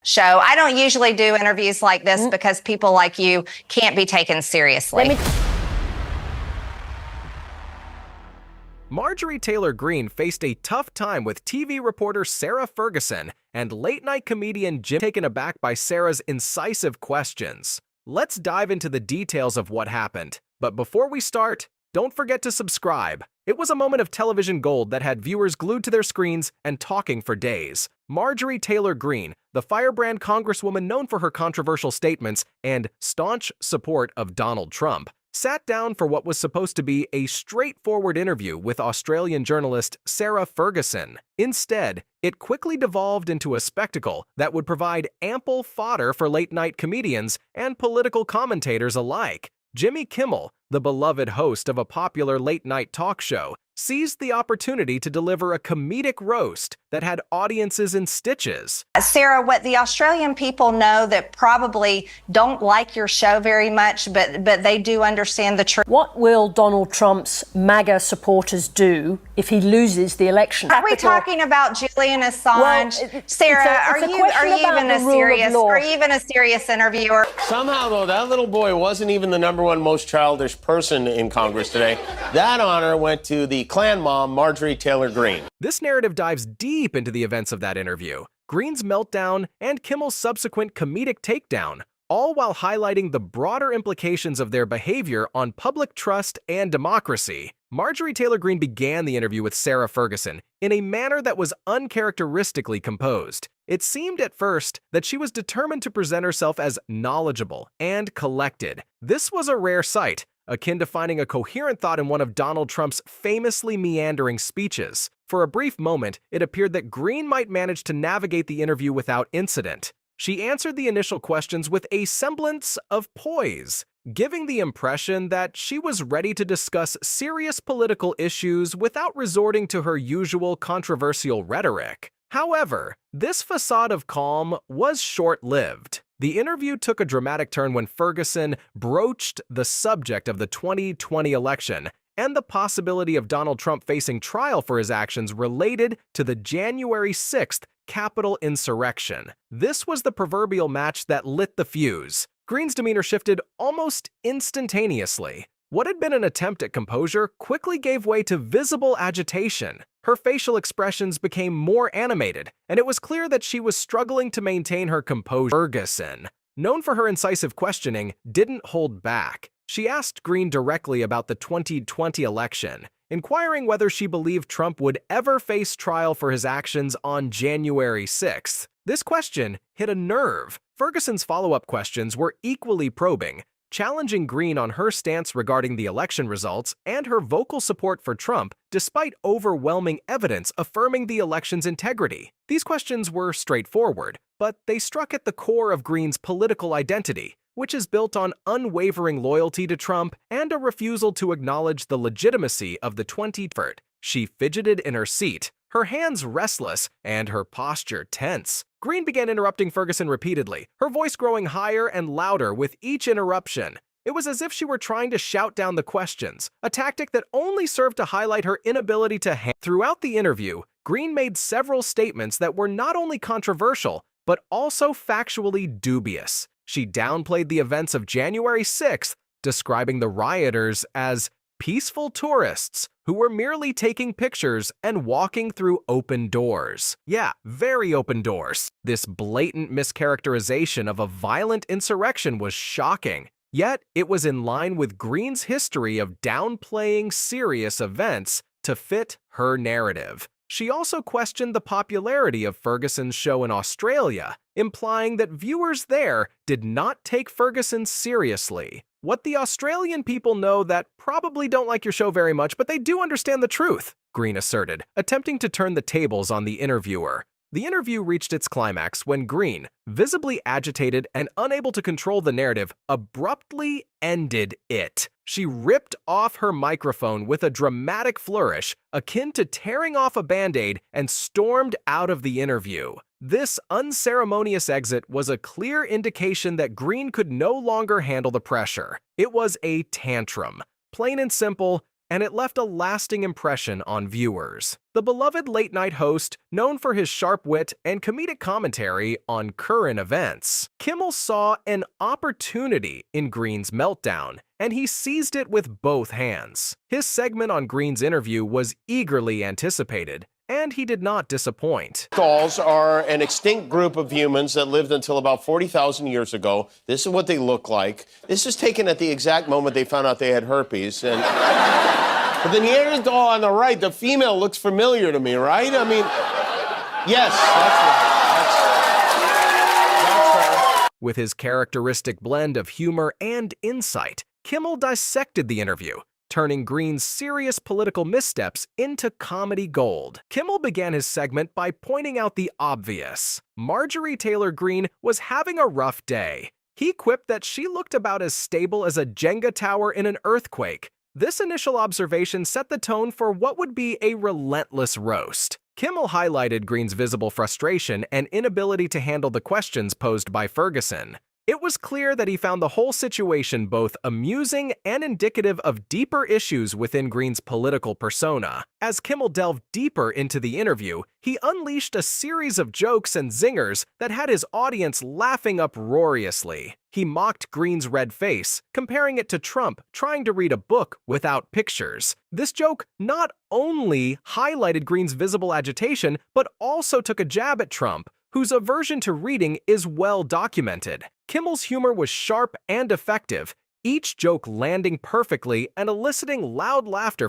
show. I don't usually do interviews like this because people like you can't be taken seriously. Marjorie Taylor Greene faced a tough time with TV reporter Sarah Ferguson and late-night comedian Jim, taken aback by Sarah's incisive questions. Let's dive into the details of what happened. But before we start, don't forget to subscribe. It was a moment of television gold that had viewers glued to their screens and talking for days. Marjorie Taylor Greene, the firebrand congresswoman known for her controversial statements and staunch support of Donald Trump, sat down for what was supposed to be a straightforward interview with Australian journalist Sarah Ferguson. Instead, it quickly devolved into a spectacle that would provide ample fodder for late-night comedians and political commentators alike. Jimmy Kimmel, the beloved host of a popular late-night talk show, seized the opportunity to deliver a comedic roast that had audiences in stitches. Sarah, what the Australian people know that probably don't like your show very much, but they do understand the truth. What will Donald Trump's MAGA supporters do if he loses the election? Are we talking about Julian Assange? Well, Sarah, are you even a serious interviewer? Somehow, though, that little boy wasn't even the #1 most childish person in Congress today. That honor went to the Klan mom, Marjorie Taylor Greene. This narrative dives deep into the events of that interview, Greene's meltdown, and Kimmel's subsequent comedic takedown, all while highlighting the broader implications of their behavior on public trust and democracy. Marjorie Taylor Greene began the interview with Sarah Ferguson in a manner that was uncharacteristically composed. It seemed at first that she was determined to present herself as knowledgeable and collected. This was a rare sight, akin to finding a coherent thought in one of Donald Trump's famously meandering speeches. For a brief moment, it appeared that Greene might manage to navigate the interview without incident. She answered the initial questions with a semblance of poise, giving the impression that she was ready to discuss serious political issues without resorting to her usual controversial rhetoric. However, this facade of calm was short-lived. The interview took a dramatic turn when Ferguson broached the subject of the 2020 election and the possibility of Donald Trump facing trial for his actions related to the January 6th Capitol insurrection. This was the proverbial match that lit the fuse. Greene's demeanor shifted almost instantaneously. What had been an attempt at composure quickly gave way to visible agitation. Her facial expressions became more animated, and it was clear that she was struggling to maintain her composure. Ferguson, known for her incisive questioning, didn't hold back. She asked Greene directly about the 2020 election, inquiring whether she believed Trump would ever face trial for his actions on January 6th. This question hit a nerve. Ferguson's follow-up questions were equally probing, challenging Greene on her stance regarding the election results and her vocal support for Trump despite overwhelming evidence affirming the election's integrity. These questions were straightforward, but they struck at the core of Greene's political identity, which is built on unwavering loyalty to Trump and a refusal to acknowledge the legitimacy of the 2020 effort. She fidgeted in her seat, her hands restless and her posture tense. Greene began interrupting Ferguson repeatedly, her voice growing higher and louder with each interruption. It was as if she were trying to shout down the questions, a tactic that only served to highlight her inability to handle. Throughout the interview, Greene made several statements that were not only controversial, but also factually dubious. She downplayed the events of January 6th, describing the rioters as peaceful tourists who were merely taking pictures and walking through open doors. Yeah, very open doors. This blatant mischaracterization of a violent insurrection was shocking. Yet, it was in line with Greene's history of downplaying serious events to fit her narrative. She also questioned the popularity of Ferguson's show in Australia, implying that viewers there did not take Ferguson seriously. What the Australian people know that probably don't like your show very much, but they do understand the truth, Greene asserted, attempting to turn the tables on the interviewer. The interview reached its climax when Greene, visibly agitated and unable to control the narrative, abruptly ended it. She ripped off her microphone with a dramatic flourish, akin to tearing off a Band-Aid, and stormed out of the interview. This unceremonious exit was a clear indication that Greene could no longer handle the pressure. It was a tantrum, plain and simple, and it left a lasting impression on viewers. The beloved late-night host, known for his sharp wit and comedic commentary on current events, Kimmel saw an opportunity in Greene's meltdown, and he seized it with both hands. His segment on Greene's interview was eagerly anticipated, and he did not disappoint. Dolls are an extinct group of humans that lived until about 40,000 years ago. This is what they look like. This is taken at the exact moment they found out they had herpes. And but the Neanderthal on the right, the female looks familiar to me, right? I mean, yes, that's her. With his characteristic blend of humor and insight, Kimmel dissected the interview, turning Greene's serious political missteps into comedy gold. Kimmel began his segment by pointing out the obvious. Marjorie Taylor Greene was having a rough day. He quipped that she looked about as stable as a Jenga tower in an earthquake. This initial observation set the tone for what would be a relentless roast. Kimmel highlighted Greene's visible frustration and inability to handle the questions posed by Ferguson. It was clear that he found the whole situation both amusing and indicative of deeper issues within Greene's political persona. As Kimmel delved deeper into the interview, he unleashed a series of jokes and zingers that had his audience laughing uproariously. He mocked Greene's red face, comparing it to Trump trying to read a book without pictures. This joke not only highlighted Greene's visible agitation, but also took a jab at Trump, whose aversion to reading is well documented. Kimmel's humor was sharp and effective, each joke landing perfectly and eliciting loud laughter